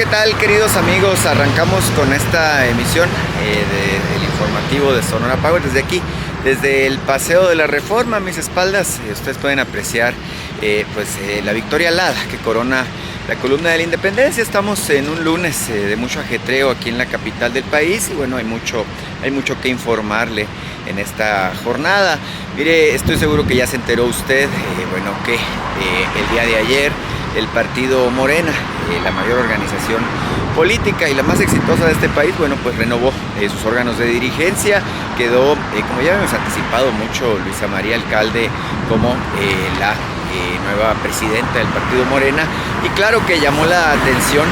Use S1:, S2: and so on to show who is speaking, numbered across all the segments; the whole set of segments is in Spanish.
S1: ¿qué tal, queridos amigos? Arrancamos con esta emisión del informativo de Sonora Power desde aquí, desde el Paseo de la Reforma. A mis espaldas ustedes pueden apreciar la victoria alada que corona la columna de la Independencia. Estamos en un lunes de mucho ajetreo aquí en la capital del país y bueno, hay mucho que informarle en esta jornada. Mire, estoy seguro que ya se enteró usted, que el día de ayer el partido Morena, la mayor organización política y la más exitosa de este país, pues renovó sus órganos de dirigencia. Quedó, como ya hemos anticipado mucho, Luisa María Alcalde como la nueva presidenta del partido Morena, y claro que llamó la atención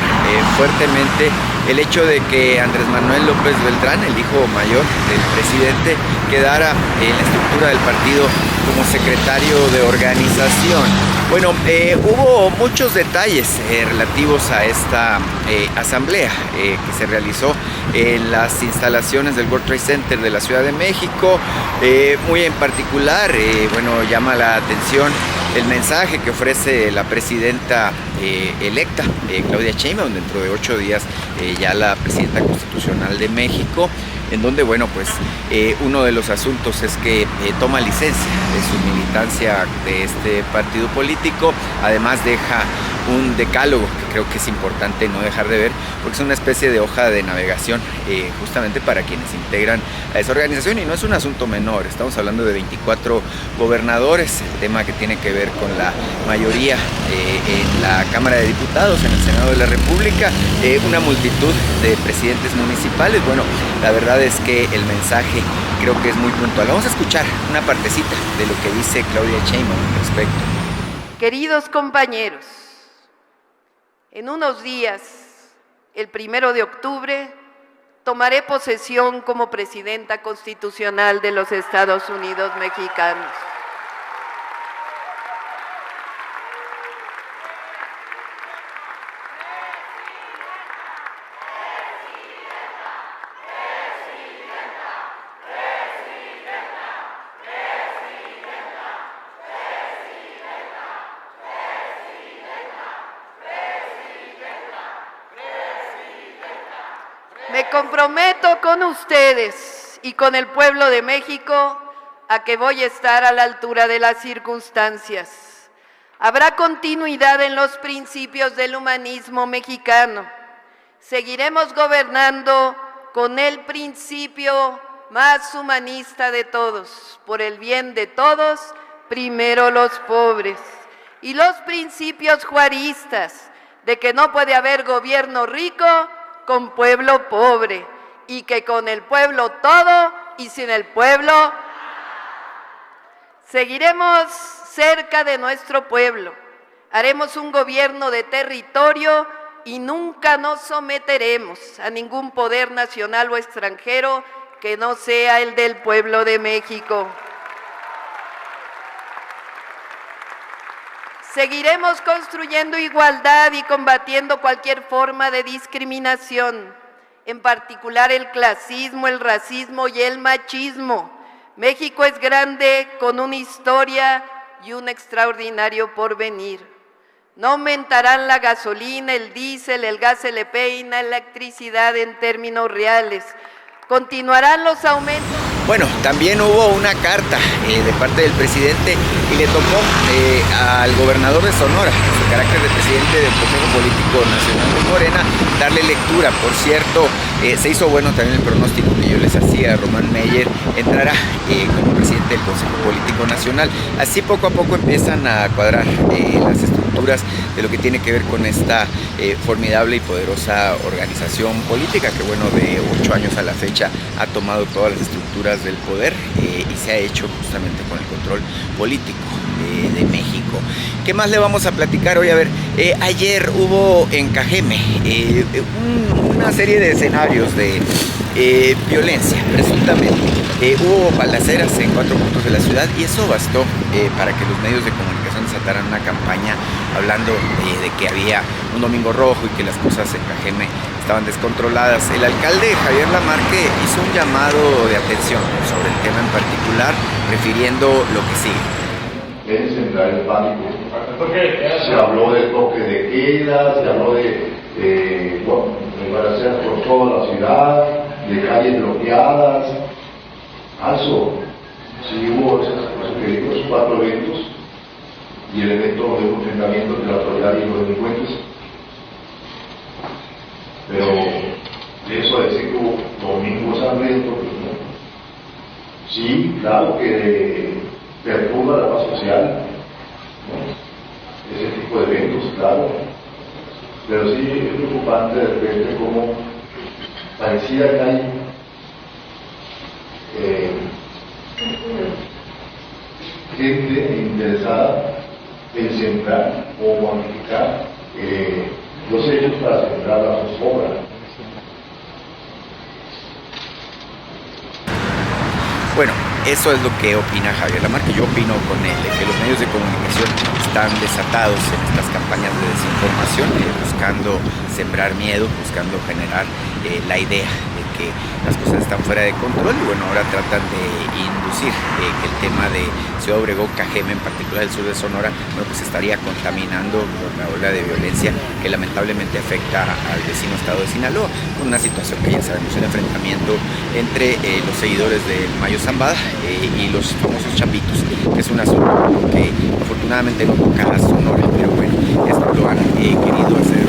S1: fuertemente el hecho de que Andrés Manuel López Beltrán, el hijo mayor del presidente, quedara en la estructura del partido como secretario de organización. Bueno, hubo muchos detalles relativos a esta asamblea que se realizó en las instalaciones del World Trade Center de la Ciudad de México. Muy en particular, llama la atención el mensaje que ofrece la presidenta electa, Claudia Sheinbaum, dentro de 8 días ya la presidenta constitucional de México, en donde, uno de los asuntos es que toma licencia de su militancia de este partido político. Además deja un decálogo que creo que es importante no dejar de ver, porque es una especie de hoja de navegación justamente para quienes integran a esa organización, y no es un asunto menor. Estamos hablando de 24 gobernadores, el tema que tiene que ver con la mayoría en la Cámara de Diputados, en el Senado de la República, una multitud de presidentes municipales. La verdad es que el mensaje creo que es muy puntual. Vamos a escuchar una partecita de lo que dice Claudia Sheinbaum al respecto.
S2: Queridos compañeros, en unos días, el 1 de octubre, tomaré posesión como presidenta constitucional de los Estados Unidos mexicanos. Me comprometo con ustedes y con el pueblo de México a que voy a estar a la altura de las circunstancias. Habrá continuidad en los principios del humanismo mexicano. Seguiremos gobernando con el principio más humanista de todos: por el bien de todos, primero los pobres. Y los principios juaristas de que no puede haber gobierno rico con pueblo pobre, y que con el pueblo todo y sin el pueblo. Seguiremos cerca de nuestro pueblo, haremos un gobierno de territorio y nunca nos someteremos a ningún poder nacional o extranjero que no sea el del pueblo de México. Seguiremos construyendo igualdad y combatiendo cualquier forma de discriminación, en particular el clasismo, el racismo y el machismo. México es grande, con una historia y un extraordinario porvenir. No aumentarán la gasolina, el diésel, el gas LP y la electricidad en términos reales. Continuarán los aumentos.
S1: También hubo una carta de parte del presidente y le tocó al gobernador de Sonora, en su carácter de presidente del Consejo Político Nacional de Morena, darle lectura. Por cierto, se hizo también el pronóstico que yo les hacía. Román Meyer entrará como presidente del Consejo Político Nacional. Así poco a poco empiezan a cuadrar las estructuras de lo que tiene que ver con esta formidable y poderosa organización política que, de 8 años a la fecha ha tomado todas las estructuras del poder y se ha hecho justamente con el control político de México. ¿Qué más le vamos a platicar hoy? Ayer hubo en Cajeme una serie de escenarios de violencia, presuntamente. Hubo balaceras en 4 puntos de la ciudad y eso bastó para que los medios de comunicación desataran una campaña hablando de que había un domingo rojo y que las cosas en Cajeme estaban descontroladas. El alcalde Javier Lamarque hizo un llamado de atención sobre el tema en particular, refiriendo lo que sigue.
S3: Es sembrar el pánico. Se habló de toque de queda, se habló de balacera por toda la ciudad, de calles bloqueadas. Sí hubo esos 4 eventos y el evento de enfrentamiento entre la autoridad y los delincuentes. Pero de eso a decir que hubo domingos sangrientos, pues no. Sí, claro que perturba la paz social, ¿no? Ese tipo de eventos, claro. Pero sí es preocupante de repente cómo parecía que hay gente interesada en sembrar o magnificar los hechos para sembrar la zozobra.
S1: Bueno, eso es lo que opina Javier Lamarque. Yo opino con él de que los medios de comunicación están desatados en estas campañas de desinformación, buscando sembrar miedo, buscando generar la idea de que las cosas están fuera de control y bueno, ahora tratan de inducir que el tema de Ciudad Obregón, Cajeme, en particular el sur de Sonora, bueno, pues estaría contaminando por la ola de violencia que lamentablemente afecta al vecino estado de Sinaloa, con una situación que ya sabemos, el enfrentamiento entre los seguidores del Mayo Zambada y los famosos Chapitos, que es un asunto que afortunadamente no toca a Sonora, pero bueno, esto lo han querido hacer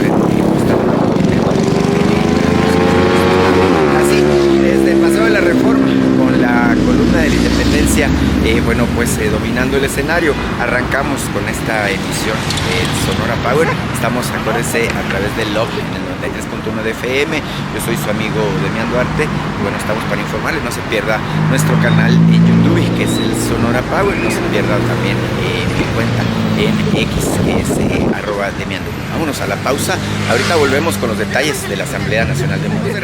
S1: así, desde el Paseo de la Reforma, con la columna de la Independencia, bueno, pues dominando el escenario. Arrancamos con esta emisión del Sonora Power. Estamos, acuérdense, a través del LOB en el 93.1 de FM. Yo soy su amigo Demian Duarte y bueno, estamos para informarles. No se pierda nuestro canal en YouTube, que es el Sonora Power. No se pierda también mi cuenta en X, que es @Demian Duarte. Vámonos a la pausa. Ahorita volvemos con los detalles de la Asamblea Nacional de Morena.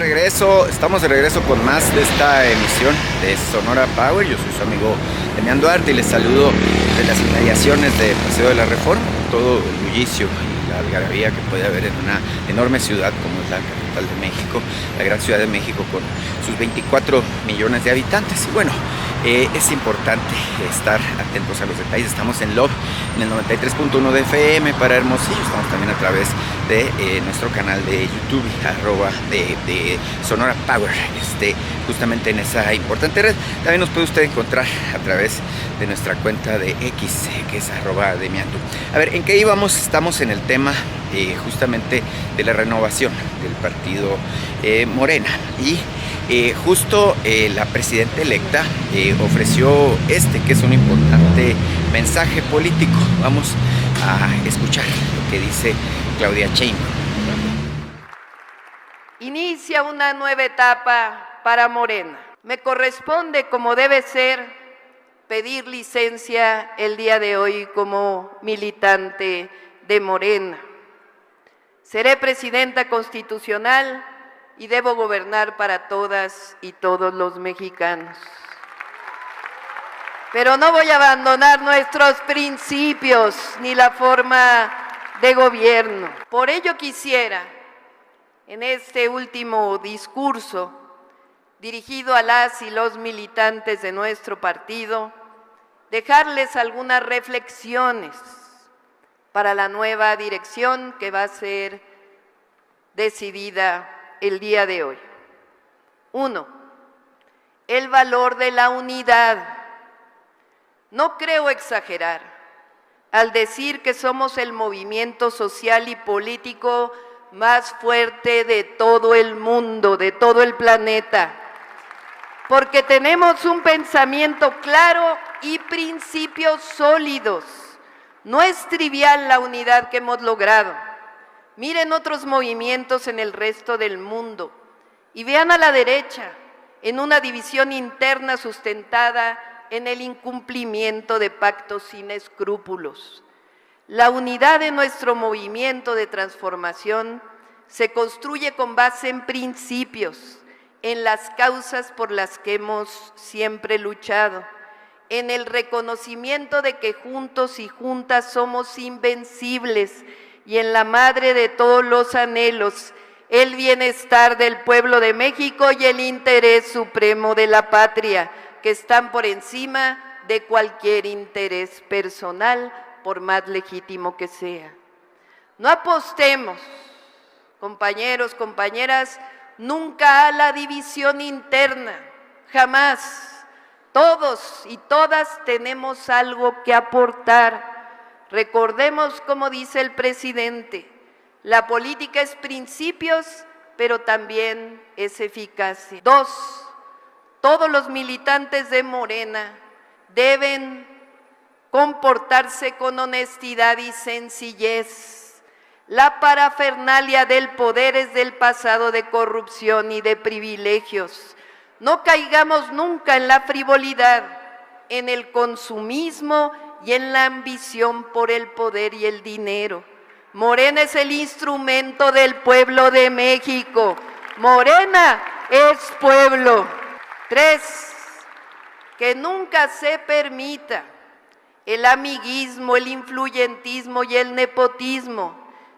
S1: Estamos de regreso con más de esta emisión de Sonora Power. Yo soy su amigo Demian Duarte y les saludo de las inmediaciones de Paseo de la Reforma, todo el bullicio y la algarabía que puede haber en una enorme ciudad como es la capital de México, la gran Ciudad de México con sus 24 millones de habitantes. Y bueno, es importante estar atentos a los detalles. Estamos en LOB, en el 93.1 de FM para Hermosillo. Estamos también a través de nuestro canal de YouTube, de Sonora Power, justamente en esa importante red. También nos puede usted encontrar a través de nuestra cuenta de X, que es @Demiandu. A ver, ¿en qué íbamos? Estamos en el tema justamente de la renovación del partido Morena. Y justo la presidenta electa ofreció que es un importante mensaje político. Vamos a escuchar lo que dice Claudia Sheinbaum.
S2: Inicia una nueva etapa para Morena. Me corresponde, como debe ser, pedir licencia el día de hoy como militante de Morena. Seré presidenta constitucional y debo gobernar para todas y todos los mexicanos. Pero no voy a abandonar nuestros principios ni la forma de gobierno. Por ello quisiera, en este último discurso dirigido a las y los militantes de nuestro partido, dejarles algunas reflexiones para la nueva dirección que va a ser decidida el día de hoy. 1. El valor de la unidad. No creo exagerar al decir que somos el movimiento social y político más fuerte de todo el mundo, de todo el planeta, porque tenemos un pensamiento claro y principios sólidos. No es trivial la unidad que hemos logrado. Miren otros movimientos en el resto del mundo y vean a la derecha en una división interna sustentada en el incumplimiento de pactos sin escrúpulos. La unidad de nuestro movimiento de transformación se construye con base en principios, en las causas por las que hemos siempre luchado, en el reconocimiento de que juntos y juntas somos invencibles y en la madre de todos los anhelos, el bienestar del pueblo de México y el interés supremo de la patria, que están por encima de cualquier interés personal, por más legítimo que sea. No apostemos Compañeros, compañeras, nunca a la división interna, jamás. Todos y todas tenemos algo que aportar. Recordemos, como dice el presidente, la política es principios, pero también es eficacia. 2, todos los militantes de Morena deben comportarse con honestidad y sencillez. La parafernalia del poder es del pasado de corrupción y de privilegios. No caigamos nunca en la frivolidad, en el consumismo y en la ambición por el poder y el dinero. Morena es el instrumento del pueblo de México. Morena es pueblo. 3, que nunca se permita el amiguismo, el influyentismo y el nepotismo,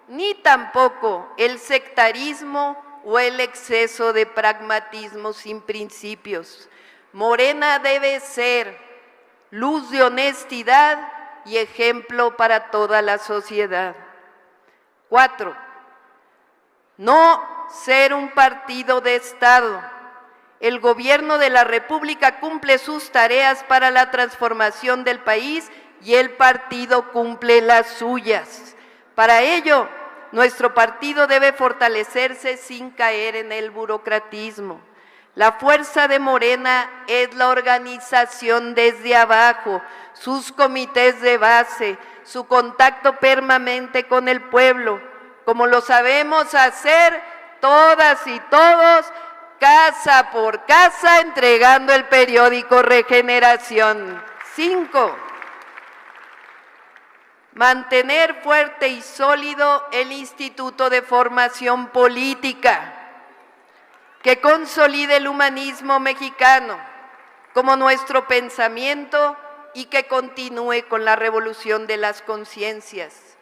S2: ni tampoco el sectarismo o el exceso de pragmatismo sin principios. Morena debe ser luz de honestidad y ejemplo para toda la sociedad. 4, no ser un partido de Estado. El gobierno de la República cumple sus tareas para la transformación del país y el partido cumple las suyas. Para ello, nuestro partido debe fortalecerse sin caer en el burocratismo. La fuerza de Morena es la organización desde abajo, sus comités de base, su contacto permanente con el pueblo, como lo sabemos hacer todas y todos, casa por casa, entregando el periódico Regeneración. 5, mantener fuerte y sólido el Instituto de Formación Política, que consolide el humanismo mexicano como nuestro pensamiento y que continúe con la revolución de las conciencias.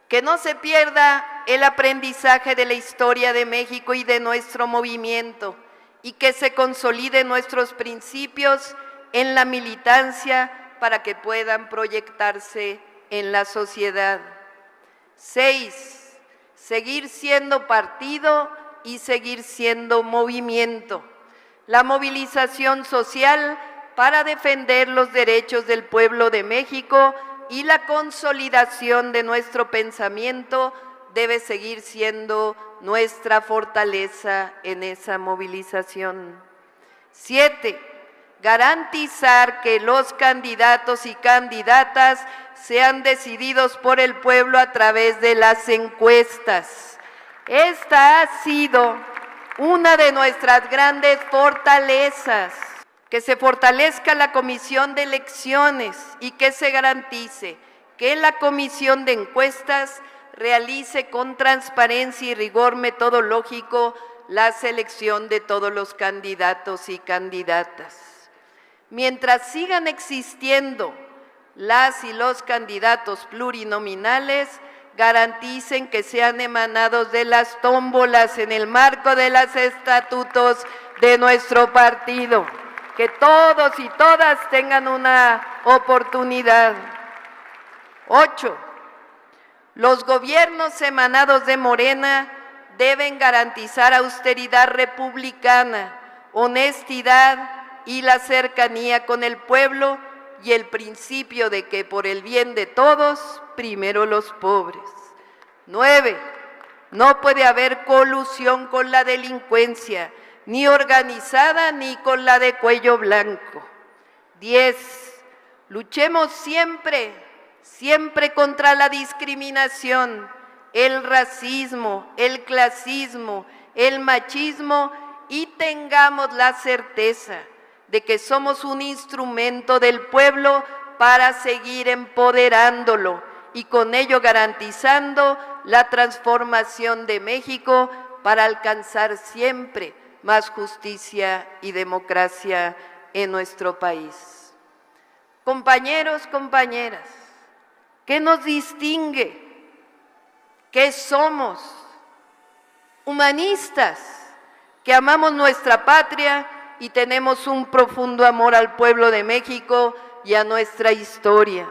S2: Que no se pierda el aprendizaje de la historia de México y de nuestro movimiento y que se consoliden nuestros principios en la militancia para que puedan proyectarse en la sociedad. 6, seguir siendo partido y seguir siendo movimiento. La movilización social para defender los derechos del pueblo de México y la consolidación de nuestro pensamiento debe seguir siendo nuestra fortaleza en esa movilización. 7, garantizar que los candidatos y candidatas sean decididos por el pueblo a través de las encuestas. Esta ha sido una de nuestras grandes fortalezas. Que se fortalezca la comisión de elecciones y que se garantice que la comisión de encuestas realice con transparencia y rigor metodológico la selección de todos los candidatos y candidatas. Mientras sigan existiendo las y los candidatos plurinominales, garanticen que sean emanados de las tómbolas en el marco de los estatutos de nuestro partido. Que todos y todas tengan una oportunidad. 8, los gobiernos emanados de Morena deben garantizar austeridad republicana, honestidad y la cercanía con el pueblo y el principio de que por el bien de todos, primero los pobres. 9, no puede haber colusión con la delincuencia, ni organizada ni con la de cuello blanco. 10, luchemos siempre contra la discriminación, el racismo, el clasismo, el machismo y tengamos la certeza de que somos un instrumento del pueblo para seguir empoderándolo y con ello garantizando la transformación de México para alcanzar siempre más justicia y democracia en nuestro país. Compañeros, compañeras, ¿qué nos distingue? ¿Qué somos? Humanistas, que amamos nuestra patria y tenemos un profundo amor al pueblo de México y a nuestra historia.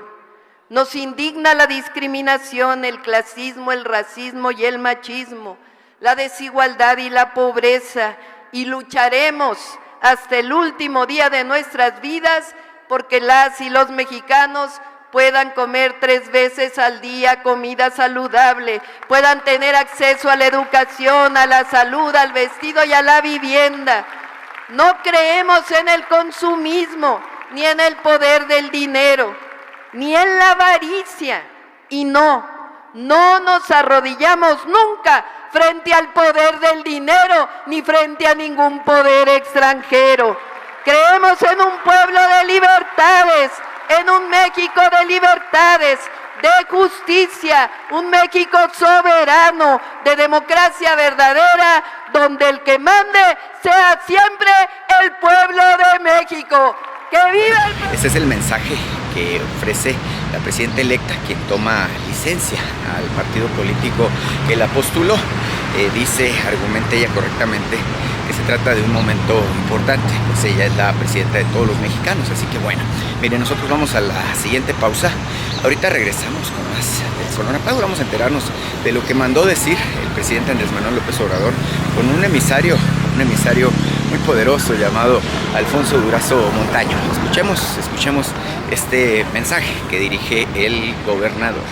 S2: Nos indigna la discriminación, el clasismo, el racismo y el machismo, la desigualdad y la pobreza, y lucharemos hasta el último día de nuestras vidas porque las y los mexicanos puedan comer 3 veces al día comida saludable, puedan tener acceso a la educación, a la salud, al vestido y a la vivienda. No creemos en el consumismo, ni en el poder del dinero, ni en la avaricia. Y no nos arrodillamos nunca frente al poder del dinero, ni frente a ningún poder extranjero. Creemos en un pueblo de libertades, en un México de libertades, de justicia, un México soberano, de democracia verdadera, donde el que mande sea siempre el pueblo de México. ¡Que viva el...
S1: Ese es el mensaje que ofrece la presidenta electa, quien toma licencia al partido político que la postuló. Argumenta ella correctamente que se trata de un momento importante, pues ella es la presidenta de todos los mexicanos, así que bueno, miren, nosotros vamos a la siguiente pausa. Ahorita regresamos con más del Sonora Power, vamos a enterarnos de lo que mandó decir el presidente Andrés Manuel López Obrador con un emisario muy poderoso llamado Alfonso Durazo Montaño. Escuchemos este mensaje que dirige el gobernador.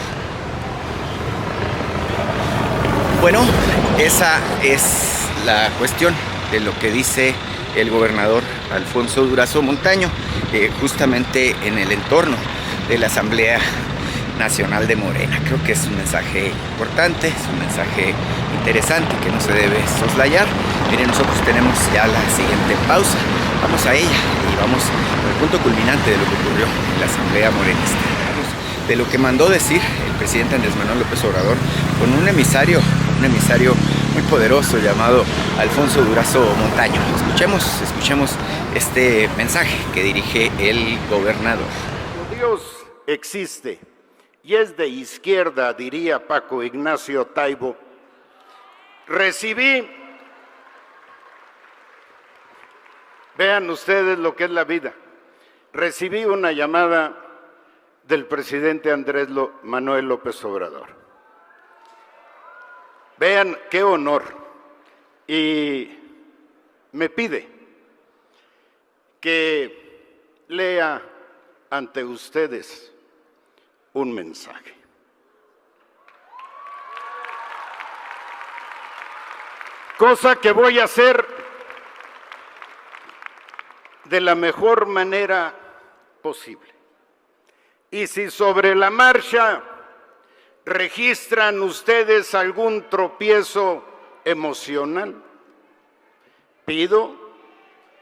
S1: Bueno, esa es la cuestión de lo que dice el gobernador Alfonso Durazo Montaño, justamente en el entorno de la Asamblea Nacional de Morena. Creo que es un mensaje importante, es un mensaje interesante que no se debe soslayar. Miren, nosotros tenemos ya la siguiente pausa, vamos a ella y vamos al punto culminante de lo que ocurrió en la Asamblea Morenista, de lo que mandó decir el presidente Andrés Manuel López Obrador con un emisario muy poderoso llamado Alfonso Durazo Montaño. Escuchemos este mensaje que dirige el gobernador.
S4: Dios existe y es de izquierda, diría Paco Ignacio Taibo. Vean ustedes lo que es la vida. Recibí una llamada del presidente Andrés Manuel López Obrador. Vean qué honor. Y me pide que lea ante ustedes un mensaje. Cosa que voy a hacer de la mejor manera posible. Y si sobre la marcha registran ustedes algún tropiezo emocional, pido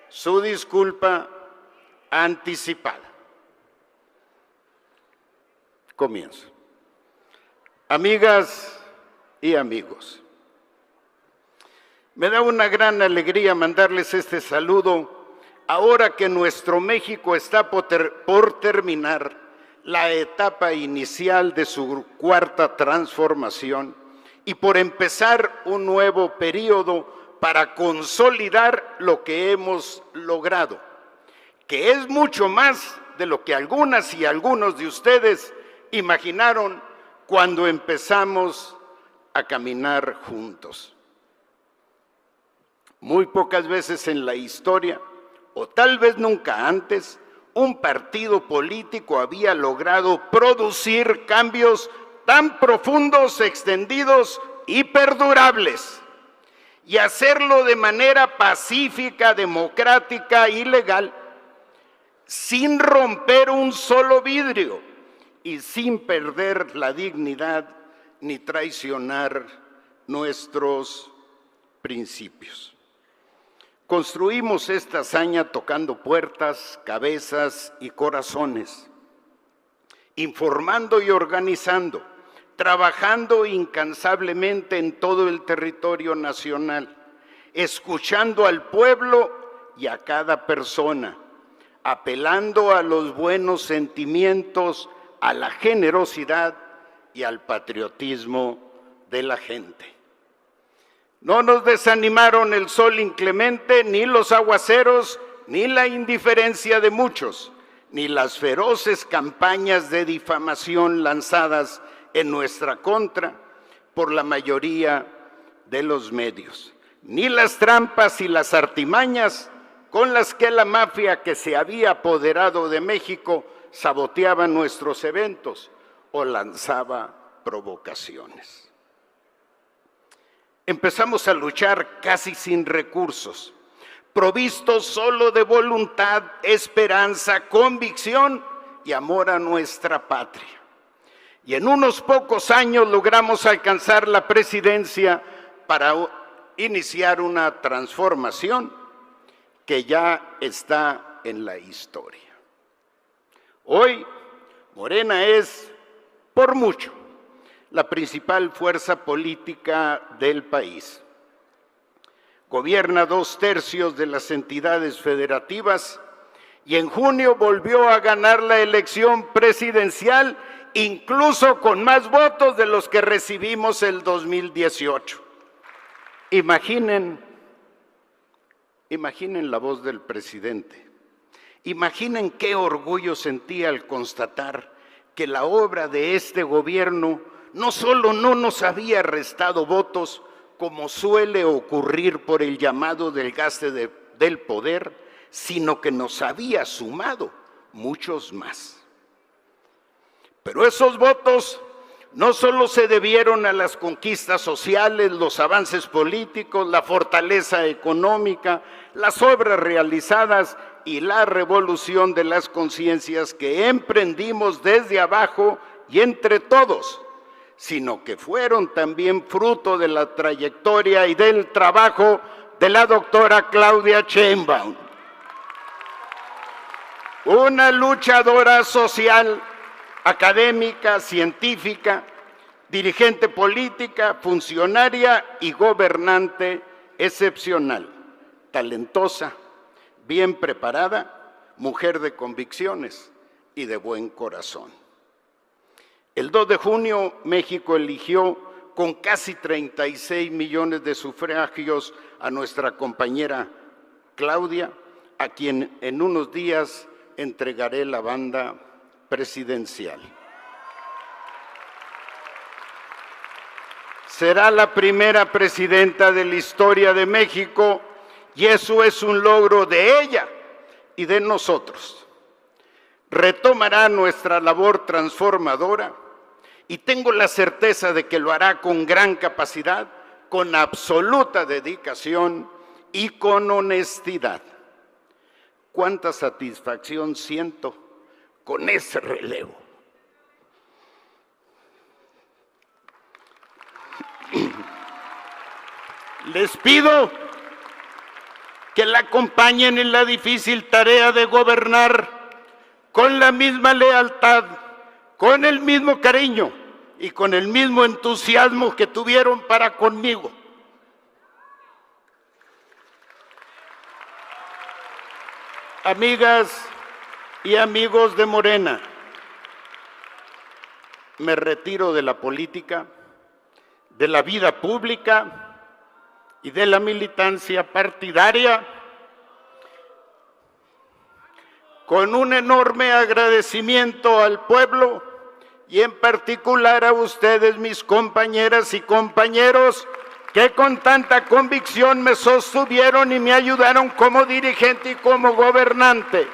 S4: su disculpa anticipada. Comienzo. Amigas y amigos, me da una gran alegría mandarles este saludo ahora que nuestro México está por terminar la etapa inicial de su cuarta transformación y por empezar un nuevo periodo para consolidar lo que hemos logrado, que es mucho más de lo que algunas y algunos de ustedes imaginaron cuando empezamos a caminar juntos. Muy pocas veces en la historia, o tal vez nunca antes, un partido político había logrado producir cambios tan profundos, extendidos y perdurables, y hacerlo de manera pacífica, democrática y legal, sin romper un solo vidrio y sin perder la dignidad ni traicionar nuestros principios. Construimos esta hazaña tocando puertas, cabezas y corazones, informando y organizando, trabajando incansablemente en todo el territorio nacional, escuchando al pueblo y a cada persona, apelando a los buenos sentimientos, a la generosidad y al patriotismo de la gente. No nos desanimaron el sol inclemente, ni los aguaceros, ni la indiferencia de muchos, ni las feroces campañas de difamación lanzadas en nuestra contra por la mayoría de los medios, ni las trampas y las artimañas con las que la mafia que se había apoderado de México saboteaba nuestros eventos o lanzaba provocaciones. Empezamos a luchar casi sin recursos, provistos solo de voluntad, esperanza, convicción y amor a nuestra patria. Y en unos pocos años logramos alcanzar la presidencia para iniciar una transformación que ya está en la historia. Hoy, Morena es, por mucho, la principal fuerza política del país. Gobierna 2/3 de las entidades federativas y en junio volvió a ganar la elección presidencial, incluso con más votos de los que recibimos el 2018. Imaginen la voz del presidente. Imaginen qué orgullo sentía al constatar que la obra de este gobierno no solo no nos había restado votos, como suele ocurrir por el llamado del gaste del poder, sino que nos había sumado muchos más. Pero esos votos no solo se debieron a las conquistas sociales, los avances políticos, la fortaleza económica, las obras realizadas y la revolución de las conciencias que emprendimos desde abajo y entre todos, sino que fueron también fruto de la trayectoria y del trabajo de la doctora Claudia Sheinbaum, una luchadora social, académica, científica, dirigente política, funcionaria y gobernante excepcional, talentosa, bien preparada, mujer de convicciones y de buen corazón. El 2 de junio, México eligió con casi 36 millones de sufragios a nuestra compañera Claudia, a quien en unos días entregaré la banda presidencial. Será la primera presidenta de la historia de México y eso es un logro de ella y de nosotros. Retomará nuestra labor transformadora y tengo la certeza de que lo hará con gran capacidad, con absoluta dedicación y con honestidad. Cuánta satisfacción siento con ese relevo. Les pido que la acompañen en la difícil tarea de gobernar con la misma lealtad, con el mismo cariño y con el mismo entusiasmo que tuvieron para conmigo. Amigas y amigos de Morena, me retiro de la política, de la vida pública y de la militancia partidaria con un enorme agradecimiento al pueblo y en particular a ustedes, mis compañeras y compañeros, que con tanta convicción me sostuvieron y me ayudaron como dirigente y como gobernante.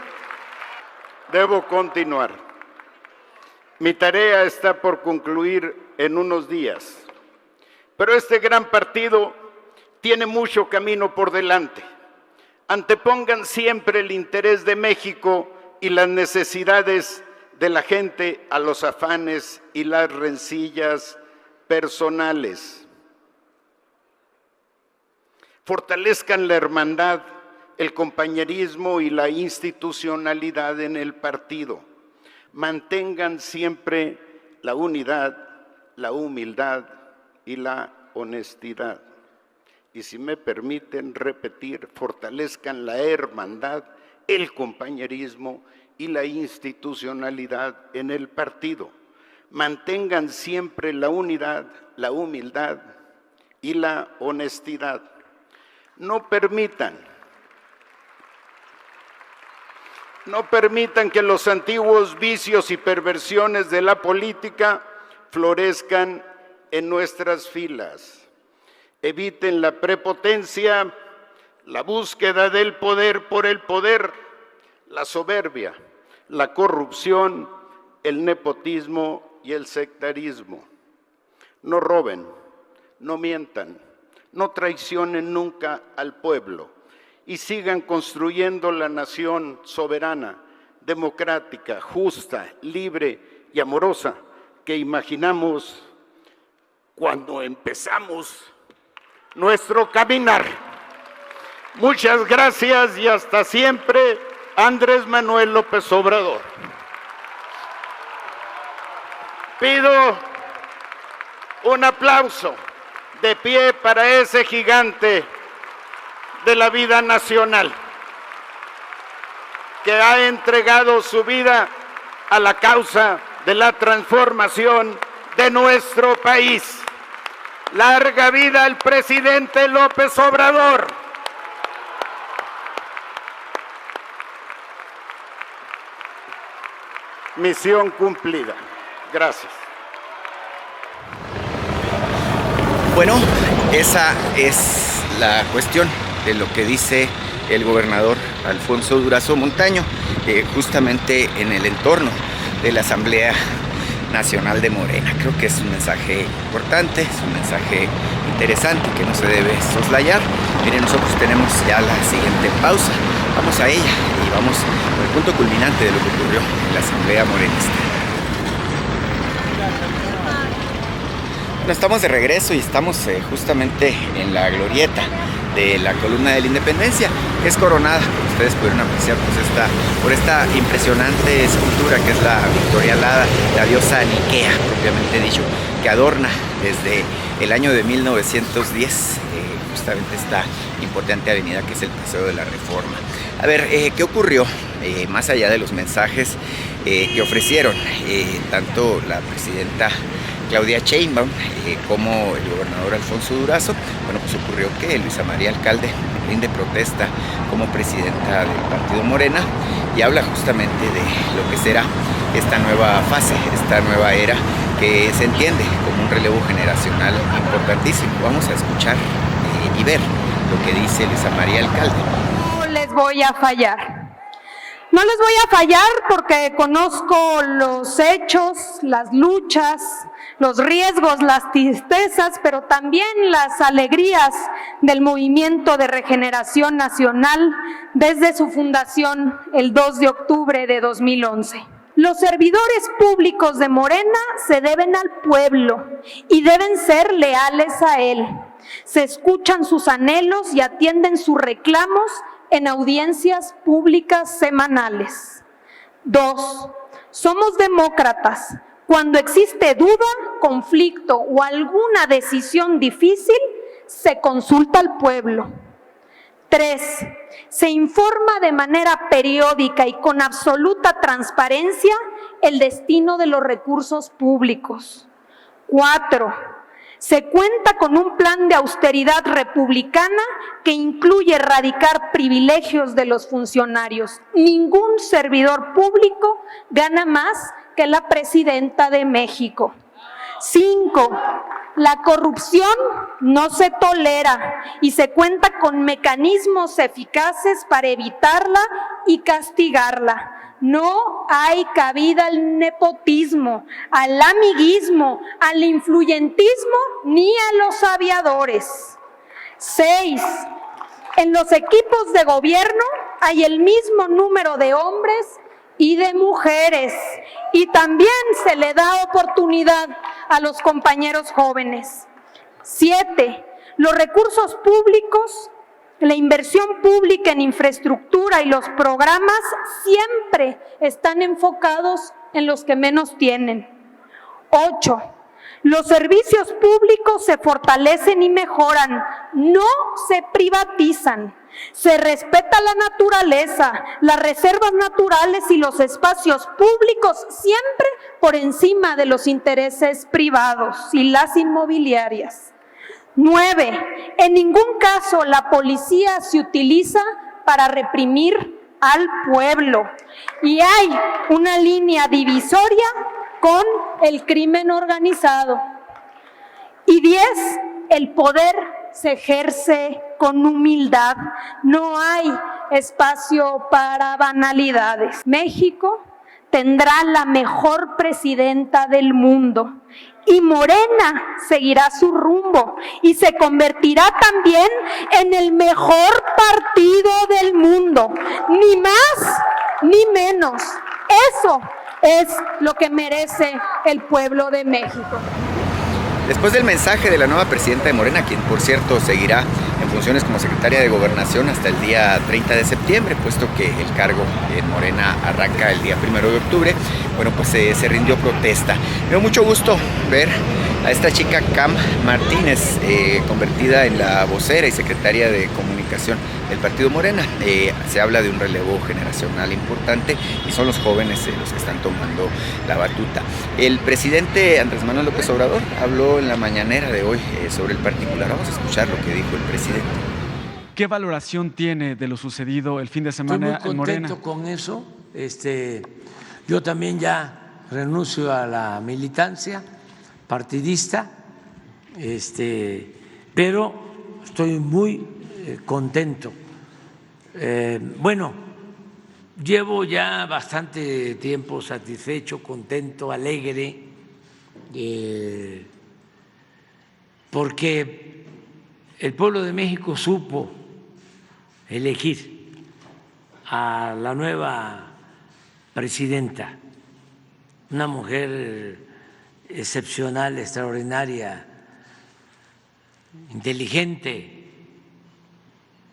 S4: Debo continuar. Mi tarea está por concluir en unos días, pero este gran partido tiene mucho camino por delante. Antepongan siempre el interés de México y las necesidades de la gente a los afanes y las rencillas personales. Fortalezcan la hermandad, el compañerismo y la institucionalidad en el partido. Mantengan siempre la unidad, la humildad y la honestidad. Y si me permiten repetir, fortalezcan la hermandad, el compañerismo y la institucionalidad en el partido. Mantengan siempre la unidad, la humildad y la honestidad. No permitan No permitan que los antiguos vicios y perversiones de la política florezcan en nuestras filas. Eviten la prepotencia, la búsqueda del poder por el poder, la soberbia, la corrupción, el nepotismo y el sectarismo. No roben, no mientan, no traicionen nunca al pueblo y sigan construyendo la nación soberana, democrática, justa, libre y amorosa que imaginamos cuando empezamos nuestro caminar. Muchas gracias y hasta siempre, Andrés Manuel López Obrador. Pido un aplauso de pie para ese gigante de la vida nacional que ha entregado su vida a la causa de la transformación de nuestro país. ¡Larga vida al presidente López Obrador! Misión cumplida. Gracias.
S1: Bueno, esa es la cuestión de lo que dice el gobernador Alfonso Durazo Montaño, justamente en el entorno de la Asamblea Nacional de Morena. Creo que es un mensaje importante, es un mensaje interesante que no se debe soslayar. Miren, nosotros tenemos ya la siguiente pausa, vamos a ella y vamos al punto culminante de lo que ocurrió en la Asamblea Morenista. Bueno, estamos de regreso y estamos justamente en la glorieta de la Columna de la Independencia, que es coronada, como ustedes pudieron apreciar, por esta impresionante escultura que es la Victoria Alada, la diosa Nikea, propiamente dicho, que adorna desde el año de 1910 justamente esta importante avenida que es el Paseo de la Reforma. A ver, ¿qué ocurrió? Más allá de los mensajes que ofrecieron tanto la presidenta Claudia Sheinbaum como el gobernador Alfonso Durazo, bueno, pues ocurrió que Luisa María Alcalde rinde protesta como presidenta del partido Morena y habla justamente de lo que será esta nueva fase, esta nueva era que se entiende como un relevo generacional importantísimo. Vamos a escuchar y ver lo que dice Luisa María Alcalde.
S5: No les voy a fallar. No les voy a fallar porque conozco los hechos, las luchas, los riesgos, las tristezas, pero también las alegrías del Movimiento de Regeneración Nacional desde su fundación el 2 de octubre de 2011. Los servidores públicos de Morena se deben al pueblo y deben ser leales a él. Se escuchan sus anhelos y atienden sus reclamos en audiencias públicas semanales. 2. Somos demócratas. Cuando existe duda, conflicto o alguna decisión difícil, se consulta al pueblo. 3. Se informa de manera periódica y con absoluta transparencia el destino de los recursos públicos. 4. Se cuenta con un plan de austeridad republicana que incluye erradicar privilegios de los funcionarios. Ningún servidor público gana más que la presidenta de México. 5. La corrupción no se tolera y se cuenta con mecanismos eficaces para evitarla y castigarla. No hay cabida al nepotismo, al amiguismo, al influyentismo ni a los aviadores. 6. En los equipos de gobierno hay el mismo número de hombres y de mujeres, y también se le da oportunidad a los compañeros jóvenes. 7. Los recursos públicos, la inversión pública en infraestructura y los programas siempre están enfocados en los que menos tienen. 8. Los servicios públicos se fortalecen y mejoran, no se privatizan. Se respeta la naturaleza, las reservas naturales y los espacios públicos siempre por encima de los intereses privados y las inmobiliarias. 9. En ningún caso la policía se utiliza para reprimir al pueblo. Y hay una línea divisoria con el crimen organizado. Y 10, el poder se ejerce con humildad. No hay espacio para banalidades. México tendrá la mejor presidenta del mundo y Morena seguirá su rumbo y se convertirá también en el mejor partido del mundo. Ni más ni menos. Eso es lo que merece el pueblo de México.
S1: Después del mensaje de la nueva presidenta de Morena, quien por cierto seguirá en funciones como secretaria de Gobernación hasta el día 30 de septiembre, puesto que el cargo en Morena arranca el día 1 de octubre, bueno, pues se rindió protesta. Me dio mucho gusto ver a esta chica Cam Martínez, convertida en la vocera y secretaria de comunicación del partido Morena. Se habla de un relevo generacional importante y son los jóvenes los que están tomando la batuta. El presidente Andrés Manuel López Obrador habló en la mañanera de hoy sobre el particular. Vamos a escuchar lo que dijo el presidente.
S6: ¿Qué valoración tiene de lo sucedido el fin de semana en Morena?
S7: Estoy muy contento con eso. Yo también ya renuncio a la militancia partidista, pero estoy muy contento. Bueno, llevo ya bastante tiempo satisfecho, contento, alegre, porque el pueblo de México supo elegir a la nueva presidenta, una mujer excepcional, extraordinaria, inteligente,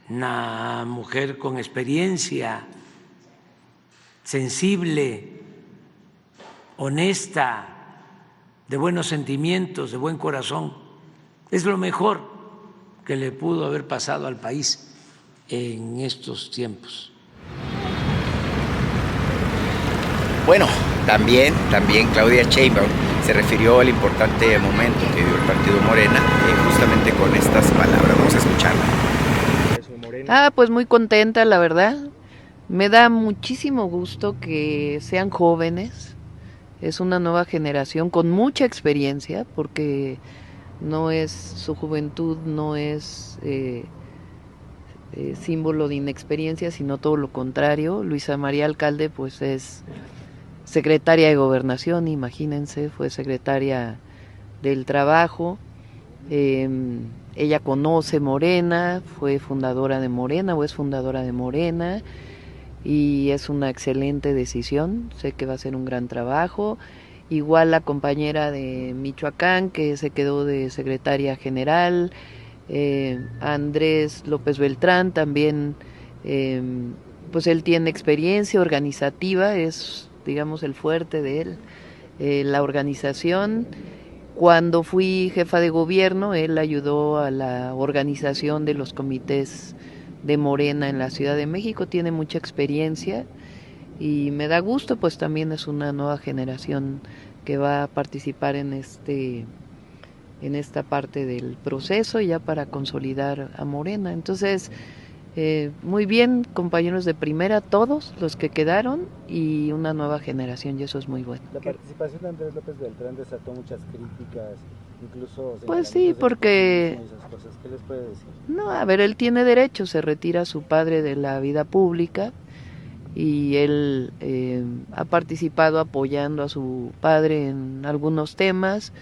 S7: una mujer con experiencia, sensible, honesta, de buenos sentimientos, de buen corazón. Es lo mejor que le pudo haber pasado al país en estos tiempos.
S1: Bueno, también Claudia Sheinbaum se refirió al importante momento que vivió el partido Morena, justamente con estas palabras. Vamos a escucharla.
S2: Pues muy contenta, la verdad. Me da muchísimo gusto que sean jóvenes. Es una nueva generación con mucha experiencia, porque no es su juventud, no es símbolo de inexperiencia, sino todo lo contrario. Luisa María Alcalde pues es secretaria de Gobernación, imagínense, fue secretaria del Trabajo. Ella conoce Morena, fue fundadora de Morena o es fundadora de Morena, y es una excelente decisión. Sé que va a ser un gran trabajo. Igual la compañera de Michoacán, que se quedó de secretaria general, Andrés López Beltrán también, pues él tiene experiencia organizativa, es digamos el fuerte de él, la organización. Cuando fui jefa de gobierno, él ayudó a la organización de los comités de Morena en la Ciudad de México, tiene mucha experiencia y me da gusto, pues también es una nueva generación que va a participar en esta parte del proceso ya para consolidar a Morena. Entonces, muy bien, compañeros de primera, todos los que quedaron, y una nueva generación, y eso es muy bueno.
S8: La participación de Andrés López Beltrán desató muchas críticas, incluso...
S2: Pues sí, porque...
S8: ¿Qué les puede decir?
S2: No, a ver, él tiene derecho, se retira su padre de la vida pública, y él ha participado apoyando a su padre en algunos temas,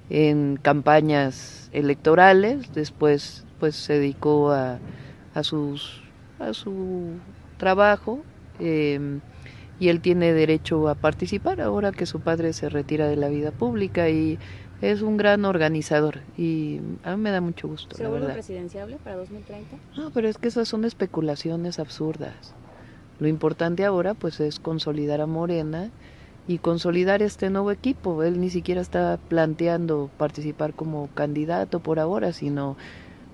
S2: en campañas electorales. Después pues se dedicó a su trabajo, y él tiene derecho a participar ahora que su padre se retira de la vida pública, y es un gran organizador y a mí me da mucho gusto.
S9: ¿Se vuelve presidenciable para 2030?
S2: No, pero es que esas son especulaciones absurdas. Lo importante ahora pues es consolidar a Morena y consolidar este nuevo equipo. Él ni siquiera está planteando participar como candidato por ahora, sino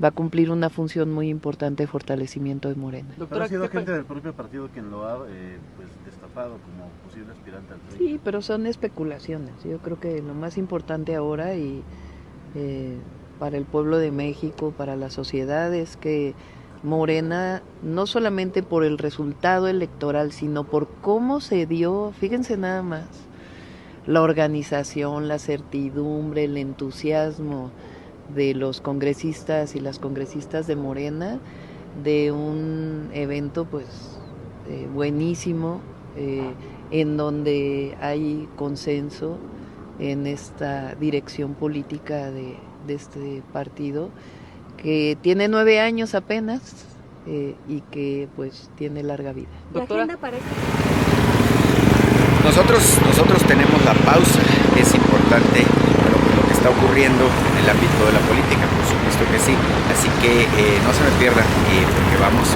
S2: va a cumplir una función muy importante de fortalecimiento de Morena.
S8: Doctora, ha sido gente del propio partido quien lo ha destapado como posible aspirante al trono.
S2: Sí, pero son especulaciones. Yo creo que lo más importante ahora y para el pueblo de México, para la sociedad, es que Morena, no solamente por el resultado electoral, sino por cómo se dio, fíjense nada más, la organización, la certidumbre, el entusiasmo de los congresistas y las congresistas de Morena, de un evento pues buenísimo, en donde hay consenso en esta dirección política de este partido, que tiene 9 años apenas y que pues tiene larga vida.
S9: Doctora.
S1: Nosotros tenemos la pausa, es importante lo que está ocurriendo en el ámbito de la política, por supuesto que sí, así que no se me pierdan, porque vamos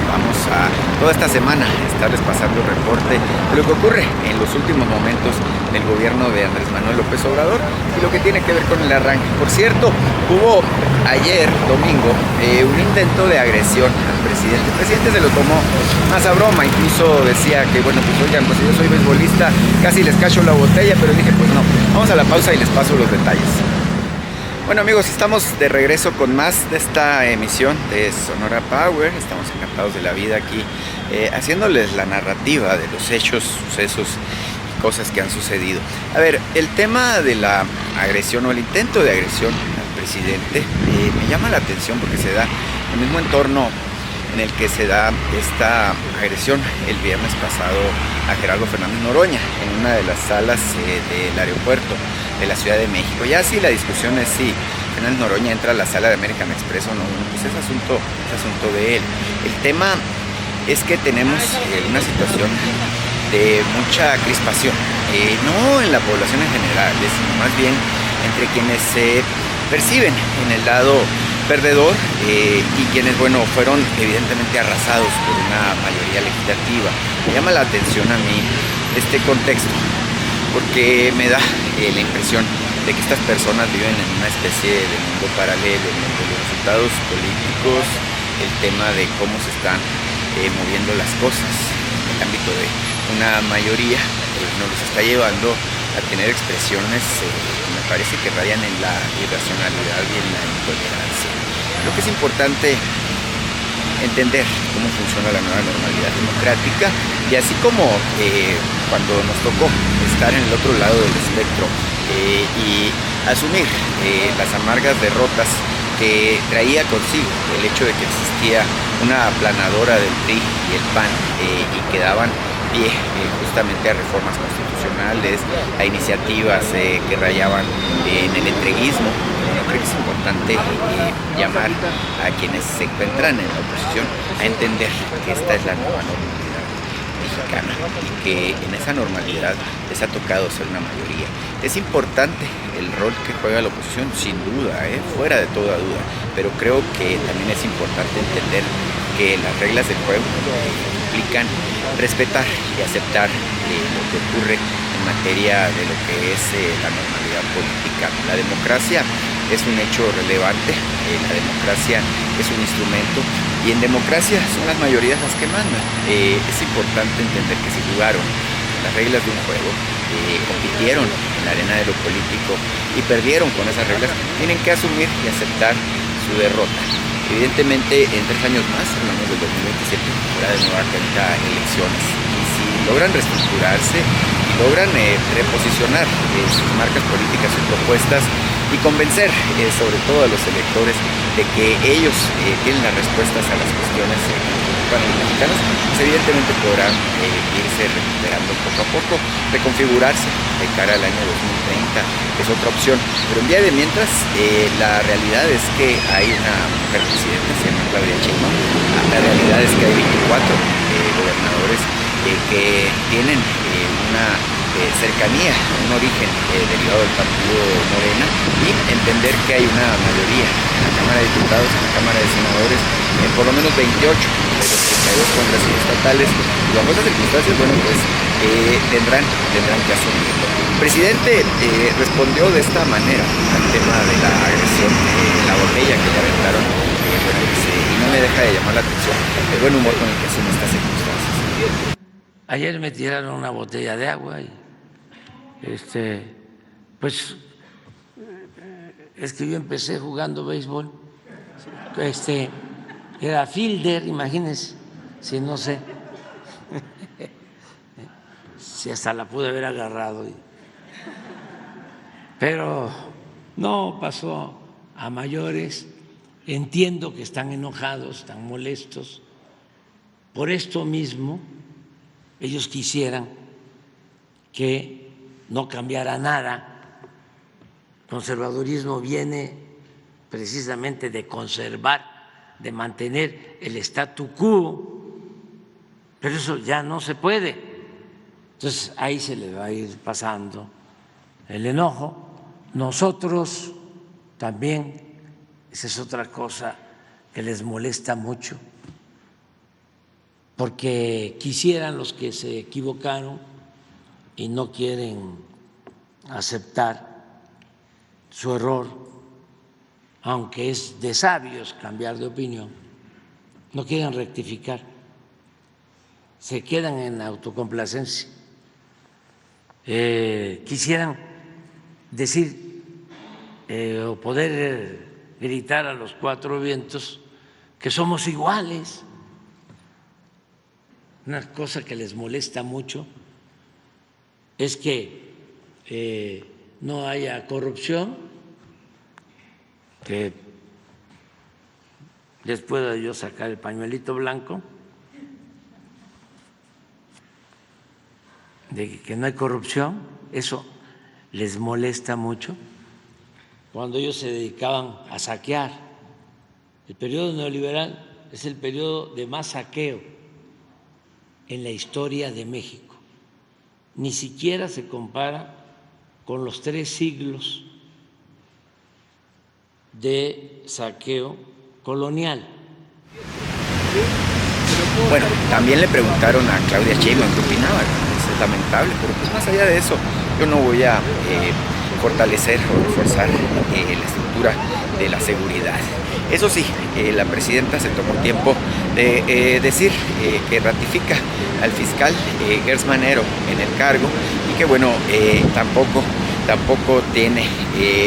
S1: a toda esta semana estarles pasando el reporte de lo que ocurre en los últimos momentos del gobierno de Andrés Manuel López Obrador y lo que tiene que ver con el arranque. Por cierto, hubo ayer, domingo, un intento de agresión al presidente. El presidente se lo tomó más a broma, incluso decía que, bueno, pues oigan, pues yo soy beisbolista, casi les cacho la botella, pero dije, pues no, vamos a la pausa y les paso los detalles. Bueno amigos, estamos de regreso con más de esta emisión de Sonora Power. Estamos encantados de la vida aquí, haciéndoles la narrativa de los hechos, sucesos y cosas que han sucedido. A ver, el tema de la agresión o el intento de agresión al presidente me llama la atención porque se da en el mismo entorno en el que se da esta agresión el viernes pasado a Gerardo Fernández Noroña en una de las salas del aeropuerto de la Ciudad de México. Ya si la discusión es si Fernández Noroña entra a la sala de American Express o no, pues es asunto de él. El tema es que tenemos una situación de mucha crispación, no en la población en general, sino más bien entre quienes se perciben en el lado perdedor y quienes, bueno, fueron evidentemente arrasados por una mayoría legislativa. Me llama la atención a mí este contexto porque me da la impresión de que estas personas viven en una especie de mundo paralelo, en donde los resultados políticos, el tema de cómo se están moviendo las cosas en el ámbito de una mayoría, nos los está llevando a tener expresiones que me parece que rayan en la irracionalidad y en la intolerancia. Creo que es importante entender cómo funciona la nueva normalidad democrática y así como cuando nos tocó estar en el otro lado del espectro y asumir las amargas derrotas que traía consigo el hecho de que existía una aplanadora del PRI y el PAN y que daban pie justamente a reformas constitucionales, a iniciativas que rayaban en el entreguismo. Yo creo que es importante llamar a quienes se encuentran en la oposición a entender que esta es la nueva normalidad mexicana y que en esa normalidad les ha tocado ser una mayoría. Es importante el rol que juega la oposición, sin duda, fuera de toda duda, pero creo que también es importante entender que las reglas del juego implican respetar y aceptar lo que ocurre en materia de lo que es la normalidad política. La democracia es un hecho relevante, la democracia es un instrumento y en democracia son las mayorías las que mandan. Es importante entender que se jugaron las reglas de un juego, compitieron en la arena de lo político y perdieron con esas reglas, tienen que asumir y aceptar su derrota. Evidentemente en 3 años más, hablamos del 2027, habrá de nueva cuenta elecciones y si logran reestructurarse y logran reposicionar sus marcas políticas, sus propuestas y convencer sobre todo a los electores de que ellos tienen las respuestas a las cuestiones que preocupan a los mexicanos, pues evidentemente podrán irse recuperando poco a poco, reconfigurarse de cara al año 2030, es otra opción. Pero en día de mientras, la realidad es que hay una mujer presidenta, se llama Claudia Sheinbaum. La realidad es que hay 24 gobernadores que tienen una cercanía, un origen derivado del partido Morena, y entender que hay una mayoría en la Cámara de Diputados, en la Cámara de Senadores, por lo menos 28 de los 32 congresos estatales, y bajo esas circunstancias, bueno, pues tendrán que asumirlo. El presidente respondió de esta manera al tema de la agresión, la botella que le aventaron, y no me deja de llamar la atención el buen humor con el que asume estas circunstancias.
S7: Ayer me tiraron una botella de agua y pues es que yo empecé jugando béisbol Era Fielder, imagínense, si no sé, si hasta la pude haber agarrado. Pero no pasó a mayores. Entiendo que están enojados, están molestos. Por esto mismo, ellos quisieran que no cambiara nada. Conservadurismo viene precisamente de conservar, de mantener el statu quo, pero eso ya no se puede. Entonces ahí se le va a ir pasando el enojo. Nosotros también, esa es otra cosa que les molesta mucho, porque quisieran los que se equivocaron y no quieren aceptar su error, aunque es de sabios cambiar de opinión, no quieren rectificar, se quedan en autocomplacencia. Quisieran decir o poder gritar a los cuatro vientos que somos iguales. Una cosa que les molesta mucho es que no haya corrupción, que les pueda yo sacar el pañuelito blanco, de que no hay corrupción. Eso les molesta mucho. Cuando ellos se dedicaban a saquear, el periodo neoliberal es el periodo de más saqueo en la historia de México. Ni siquiera se compara con los 3 siglos de saqueo colonial.
S1: Bueno, también le preguntaron a Claudia Sheinbaum qué opinaba. Eso es lamentable, pero pues más allá de eso, yo no voy a fortalecer o reforzar la estructura de la seguridad. Eso sí, la presidenta se tomó tiempo de decir que ratifica al fiscal Gers Manero en el cargo y que bueno, tampoco tiene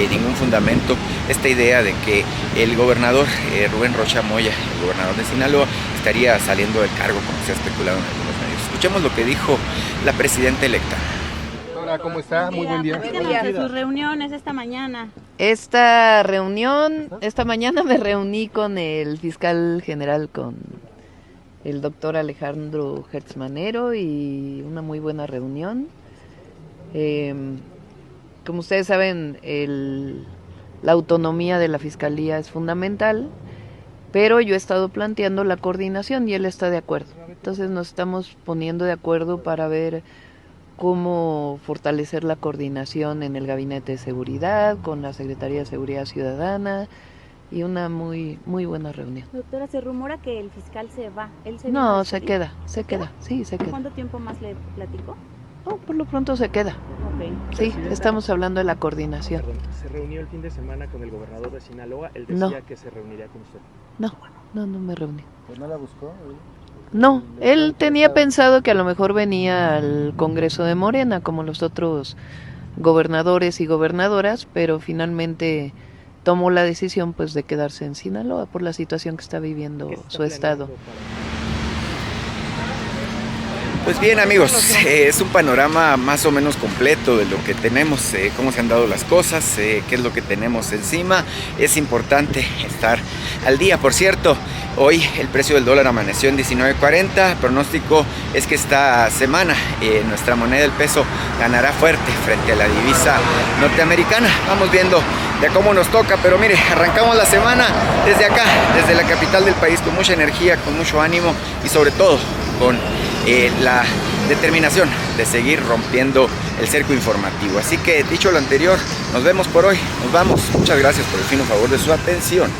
S1: ningún fundamento esta idea de que el gobernador Rubén Rocha Moya, el gobernador de Sinaloa, estaría saliendo del cargo como se ha especulado en algunos medios. Escuchemos lo que dijo la presidenta electa.
S10: Hola, ¿cómo está? Muy buen día.
S9: Sus reuniones esta mañana.
S2: Esta mañana me reuní con el fiscal general, con el doctor Alejandro Gers Manero, y una muy buena reunión. Como ustedes saben, la autonomía de la Fiscalía es fundamental, pero yo he estado planteando la coordinación y él está de acuerdo. Entonces nos estamos poniendo de acuerdo para ver cómo fortalecer la coordinación en el Gabinete de Seguridad, con la Secretaría de Seguridad Ciudadana, y una muy buena reunión.
S9: Doctora, se rumora que el fiscal se va. ¿Él se
S2: No,
S9: viene?
S2: se queda, sí, se queda.
S9: ¿Cuánto tiempo más le platicó?
S2: No, por lo pronto se queda.
S9: Okay.
S2: Sí, estamos hablando de la coordinación.
S11: Perdón, ¿se reunió el fin de semana con el gobernador de Sinaloa? Él decía que se reuniría con usted.
S2: No me reuní.
S8: ¿Pues no la buscó?
S2: No, él tenía pensado que a lo mejor venía al Congreso de Morena, como los otros gobernadores y gobernadoras, pero finalmente tomó la decisión pues de quedarse en Sinaloa por la situación que está viviendo su estado.
S1: Pues bien, amigos, es un panorama más o menos completo de lo que tenemos, cómo se han dado las cosas, qué es lo que tenemos encima. Es importante estar al día. Por cierto, hoy el precio del dólar amaneció en 19.40. El pronóstico es que esta semana nuestra moneda, el peso, ganará fuerte frente a la divisa norteamericana. Vamos viendo de cómo nos toca, pero mire, arrancamos la semana desde acá, desde la capital del país, con mucha energía, con mucho ánimo y sobre todo con la determinación de seguir rompiendo el cerco informativo. Así que, dicho lo anterior, nos vemos por hoy, nos vamos. Muchas gracias por el fino favor de su atención.